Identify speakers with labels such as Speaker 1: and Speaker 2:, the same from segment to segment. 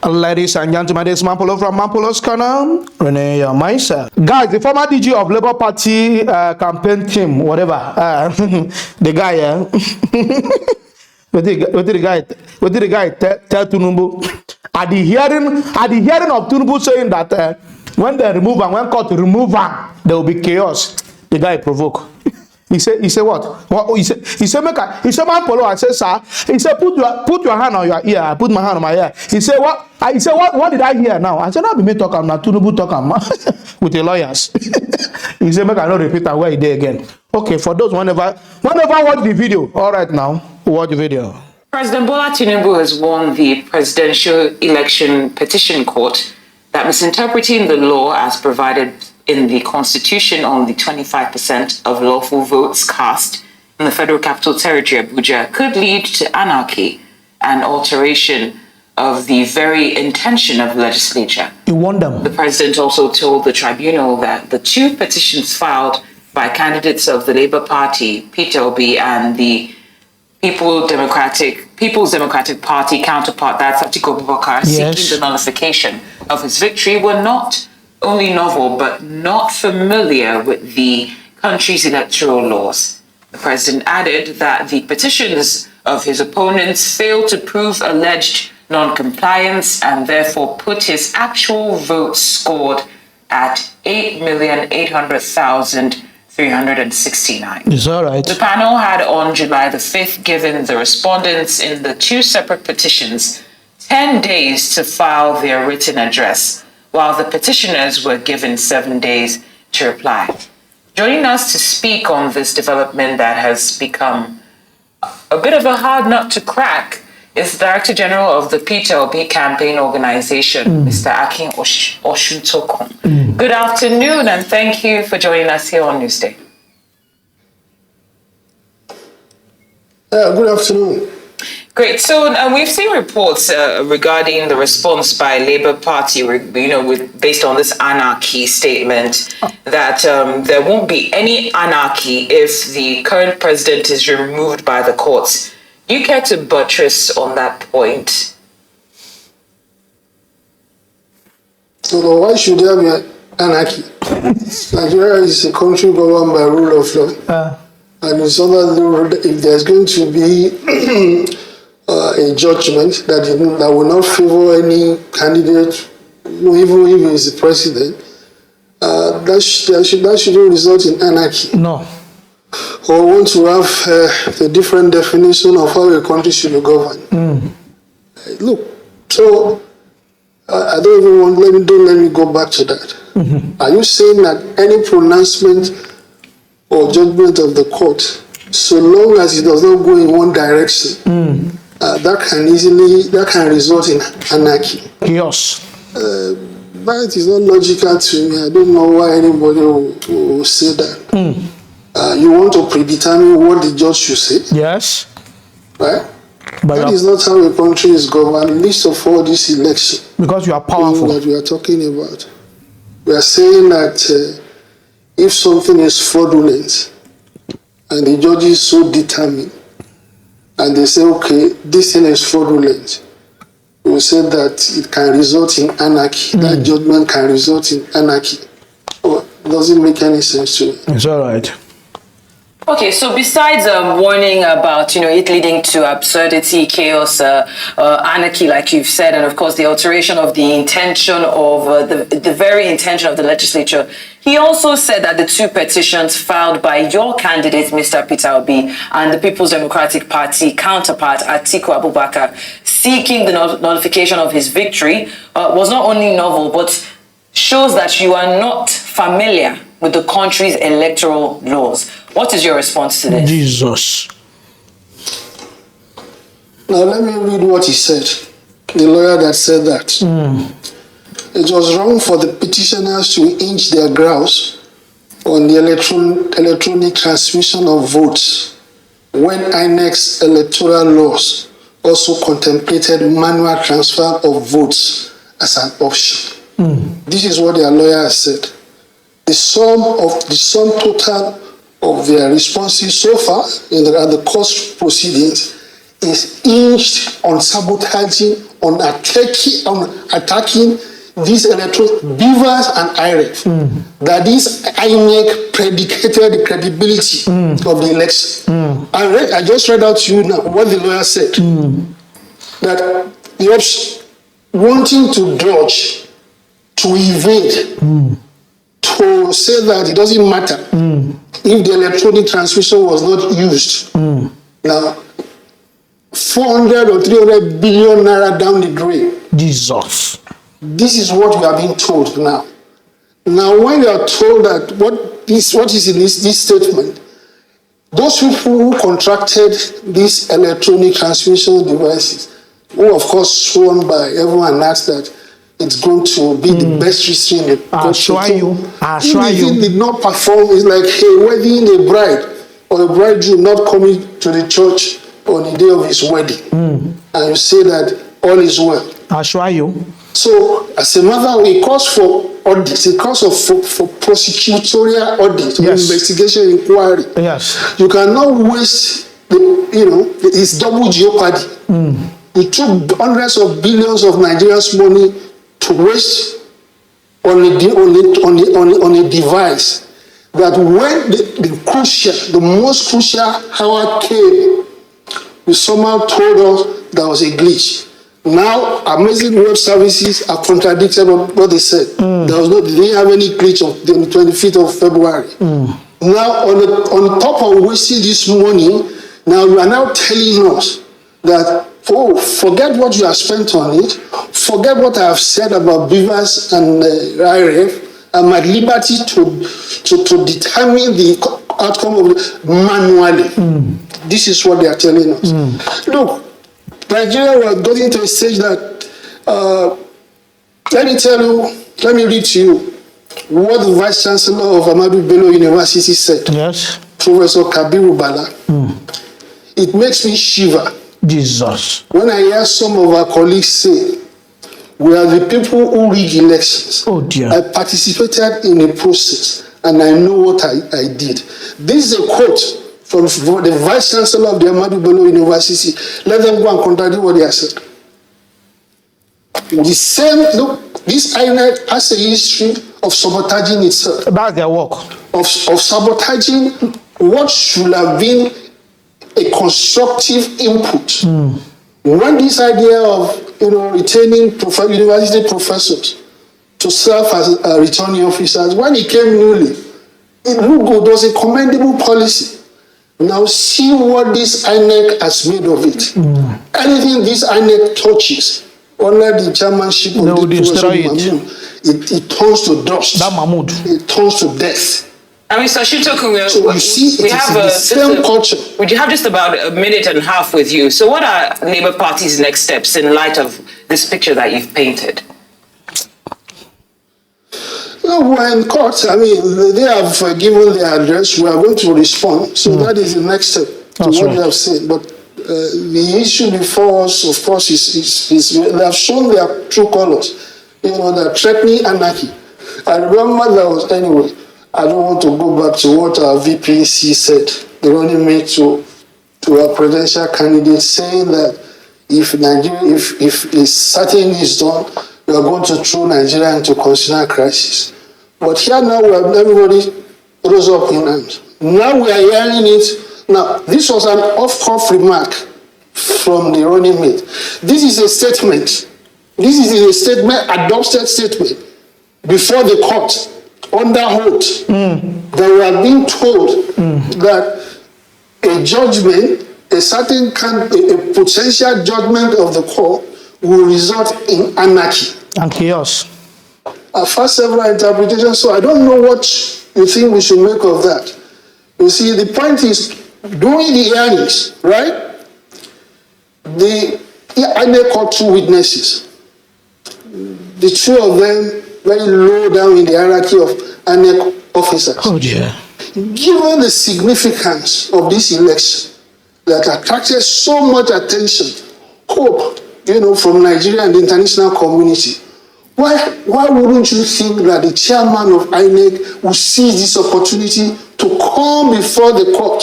Speaker 1: Ladies and gentlemen, this is Mampolo from Mampolo's Corner. Renee, your mindset. Guys, the former DG of Labour Party campaign team, whatever, the guy, what did the guy tell Tinubu? At the hearing of Tinubu saying that when they remove and when court remove him, there will be chaos. The guy provoke. He said what? He said Mampolo. I said, sir. He said put your hand on your ear. I put my hand on my ear. He said what? He said what did I hear now? I said not be me talk. I'm not Tinubu talk. I'm with the lawyers. He said make I not repeat that where he did again. Okay, for those whenever watch the video. All right, now watch the video.
Speaker 2: President Bola Tinubu has warned the Presidential Election Petition Court that misinterpreting the law as provided in the Constitution on the 25% of lawful votes cast in the Federal Capital Territory, Abuja, could lead to anarchy and alteration of the very intention of the legislature.
Speaker 1: You want them?
Speaker 2: The president also told the tribunal that the two petitions filed by candidates of the Labour Party, Peter Obi, and the People's Democratic Party counterpart, that's Atiku Abubakar, seeking the nullification of his victory, were not only novel, but not familiar with the country's electoral laws. The president added that the petitions of his opponents failed to prove alleged non-compliance and therefore put his actual votes scored at 8,800,369.
Speaker 1: It's all right.
Speaker 2: The panel had on July the 5th given the respondents in the two separate petitions 10 days to file their written address, while the petitioners were given 7 days to reply. Joining us to speak on this development that has become a bit of a hard nut to crack is the Director General of the Peter Obi Campaign Organization, Mr. Akin Oshuntokum. Good afternoon, and thank you for joining us here on Newsday.
Speaker 3: Good afternoon.
Speaker 2: Great. So we've seen reports regarding the response by Labour Party, based on this anarchy statement, that there won't be any anarchy if the current president is removed by the courts. Do you care to buttress on that point?
Speaker 3: So why should there be anarchy? Nigeria is a country governed by rule of law. And it's under the rule, if there's going to be a judgment that will not favor any candidate, even if he's the president, that shouldn't result in anarchy.
Speaker 1: No.
Speaker 3: Or want to have a different definition of how a country should be governed. Look, so I don't even want. Let me go back to that. Are you saying that any pronouncement or judgment of the court, so long as it does not go in one direction, that can result in anarchy?
Speaker 1: Yes.
Speaker 3: That is not logical to me. I don't know why anybody will say that. You want to predetermine what the judge should say?
Speaker 1: Yes.
Speaker 3: Right? But that is not how a country is governed, least of all this election.
Speaker 1: Because you are powerful.
Speaker 3: That we are talking about. We are saying that if something is fraudulent and the judge is so determined and they say, okay, this thing is fraudulent, we will say that it can result in anarchy. That judgment can result in anarchy. It doesn't make any sense to me.
Speaker 1: It's all right.
Speaker 2: Okay, so besides warning about, it leading to absurdity, chaos, anarchy, like you've said, and of course the alteration of the intention of the very intention of the legislature, he also said that the two petitions filed by your candidate, Mr. Peter Obi, and the People's Democratic Party counterpart, Atiku Abubakar, seeking the nullification of his victory, was not only novel, but shows that you are not familiar with the country's electoral laws. What is your response to this?
Speaker 1: Jesus.
Speaker 3: Now let me read what he said. The lawyer that said that. It was wrong for the petitioners to inch their grouse on the electronic transmission of votes when INEC's electoral laws also contemplated manual transfer of votes as an option. This is what their lawyer has said. The sum total of their responses so far at the court proceedings is hinged on sabotaging on attacking these electoral beavers and IREF. That is INEC predicated the credibility of the election. I just read out to you now what the lawyer said. That he was wanting to dodge, to evade, to say that it doesn't matter if the electronic transmission was not used. Now, 400 or 300 billion naira down the drain.
Speaker 1: Jesus.
Speaker 3: This is what we are being told now. Now, when you are told that what is in this statement, those people who contracted these electronic transmission devices, who of course sworn by everyone asked that it's going to be the best history in the country. If it did not perform, it's like wedding a bride or a bridegroom not coming to the church on the day of his wedding. And you say that all is well.
Speaker 1: I'll show you.
Speaker 3: So, as a matter, it calls for audit, it calls for prosecutorial audit, investigation, inquiry.
Speaker 1: Yes.
Speaker 3: You cannot waste, it's double jeopardy. We took hundreds of billions of Nigerians' money to waste on a device that when the most crucial hour came, you somehow told us there was a glitch. Now, amazing web services are contradicted on what they said. They didn't have any glitch on the 25th of February. Now, on top of wasting this money, now you are now telling us that, forget what you have spent on it, forget what I have said about beavers and IRF, I'm at liberty to determine the outcome of it manually. This is what they are telling us. Look, Nigeria was getting to a stage that, let me read to you what the Vice Chancellor of Ahmadu Bello University said.
Speaker 1: Yes.
Speaker 3: Professor Kabiru Bala. It makes me shiver.
Speaker 1: Jesus.
Speaker 3: When I hear some of our colleagues say, we are the people who rig elections.
Speaker 1: Oh dear.
Speaker 3: I participated in a process and I know what I did. This is a quote from the Vice Chancellor of the Ahmadu Bello University. Let them go and contradict what they have said. The same, look, this INEC has a history of sabotaging itself.
Speaker 1: That's their work.
Speaker 3: Of sabotaging what should have been a constructive input. When this idea of retaining university professors to serve as returning officers, when it came newly, it was a commendable policy. Now see what this INEC has made of it. Anything this INEC touches under the chairmanship of it turns to dust.
Speaker 1: That Mahmoud.
Speaker 3: It turns to death.
Speaker 2: And Mr. Ch0ke,
Speaker 3: so you see, we have the same culture.
Speaker 2: We have just about a minute and a half with you. So what are Labour Party's next steps in light of this picture that you've painted?
Speaker 3: We're in court. I mean, they have given their address. We are going to respond. So that is the next step to what they have said. But the issue before us, of course, is they have shown their true colors. They're threatening anarchy. I remember there was, anyway, I don't want to go back to what our VPC said, the running mate to our presidential candidate, saying that if a certain is done, we are going to throw Nigeria into constitutional crisis. But here now everybody rose up in arms. Now we are hearing it. Now, this was an off-cuff remark from the running mate. This is a statement. This is a statement, adopted statement, before the court, under oath, that we are being told that a judgment, a potential judgment of the court will result in anarchy
Speaker 1: and chaos.
Speaker 3: I've had several interpretations, so I don't know what you think we should make of that. You see, the point is, during the hearings, right, the INEC called two witnesses. The two of them very low down in the hierarchy of INEC officers.
Speaker 1: Oh dear.
Speaker 3: Given the significance of this election that attracted so much attention, hope, from Nigeria and the international community, why wouldn't you think that the chairman of INEC would seize this opportunity to come before the court,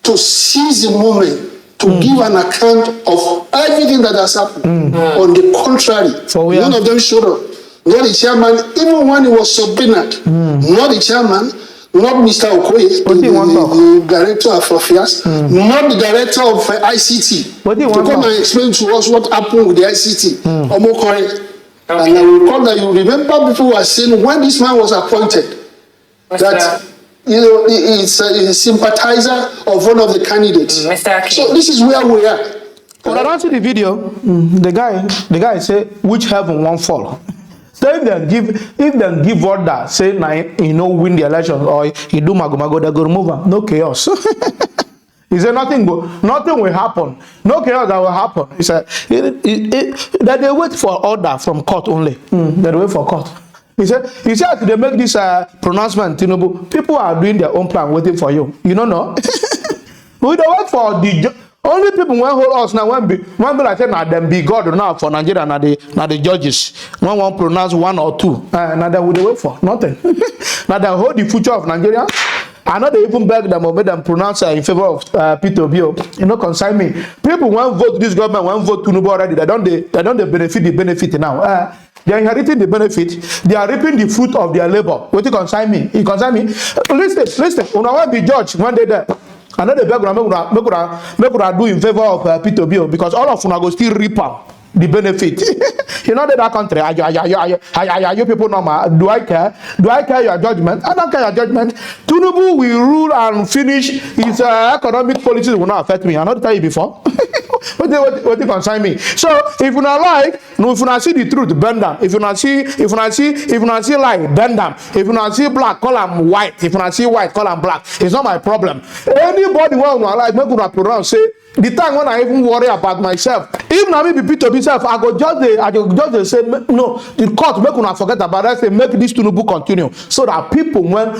Speaker 3: to seize the moment, to give an account of everything that has happened. On the contrary, none of them showed up. Not the chairman, even when he was subpoenaed, not the chairman, not Mr. Okoye, the director of affairs, not the director of ICT, to come and explain to us what happened with the ICT. And I recall that you remember people were saying when this man was appointed, that he's a sympathizer of one of the candidates. So this is where we are.
Speaker 1: When I don't see the video, the guy say which heaven won't fall. So if they give order, say win the election or he do mago, they go remove him. No chaos. He said nothing will happen. No chaos that will happen. He said that they wait for order from court only. They wait for court. He said they make this pronouncement, Tinubu, people are doing their own plan waiting for you. You don't know? We don't wait for the only people when hold us now when be like say now them be God now for Nigeria now the judges. One won't pronounce one or two. Now they would wait for nothing. Now they hold the future of Nigeria. I know they even beg them or make them pronounce in favor of Peter Obi. You know, consign me. People won't vote this government, won't vote Tinubu already. They don't benefit the benefit now. They are inheriting the benefit. They are reaping the fruit of their labor. What you consign me? You consign me? Listen. When I want to be judged one day there. I know the background make do in favor of Peter Obi because all of una go still reap the benefit. You know that country. Are you people normal? Do I care? Do I care your judgment? I don't care your judgment. Tinubu will rule and finish his economic policies will not affect me. I not tell you before. What you concern me? So if you not like, no, if you not see the truth, bend them. If you not see light, bend them. If you not see black, call them white. If you not see white, call them black. It's not my problem. Anybody who not like, make una pronounce say. The time when I even worry about myself, if na me be Peter myself, I go just say no. The court make una forget about that. Say make this Tinubu continue, so that people when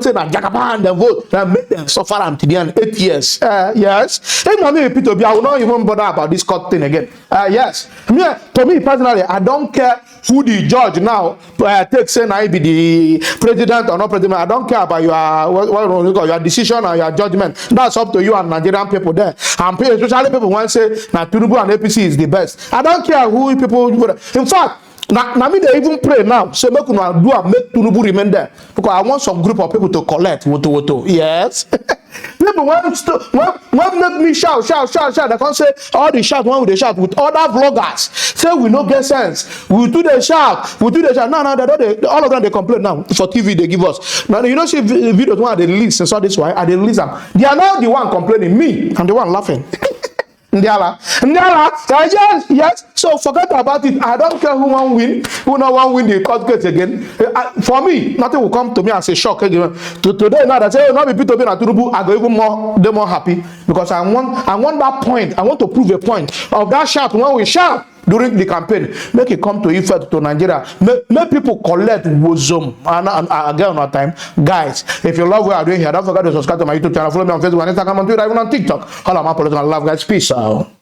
Speaker 1: say that Jagaba and the vote, then make them suffer until the end 8 years. Yes. If na me be Peter, I will not even bother about this court thing again. Yes. To me personally, I don't care who the judge now takes say I be the president or not president. I don't care about your decision or your judgment. That's up to you and Nigerian people there. And especially people want to say that Tinubu and APC is the best. I don't care who people. In fact, now me they even pray now. So make Tinubu remain there because I want some group of people to collect woto. Yes. People want make me shout. They can't say all the shout. One with the shout with other vloggers. Say we no get sense. We do the shout. No. All of them they complain now for TV they give us. Now you don't see videos one they release. So this why they release them. They are not the one complaining. Me, I'm the one laughing. Ndiala, yes. So forget about it. I don't care who won't win, who not won't win the court case again. For me, nothing will come to me as a shock again. Today, now that say, not be Peter Obi and Tinubu, I go even more happy because I want that point. I want to prove a point of that shout when we shout during the campaign. Make it come to effect to Nigeria. Make people collect wisdom. And again, on time, guys. If you love what I'm doing here, don't forget to subscribe to my YouTube channel. Follow me on Facebook and Instagram and Twitter, even on TikTok. All of my political love, guys. Peace out.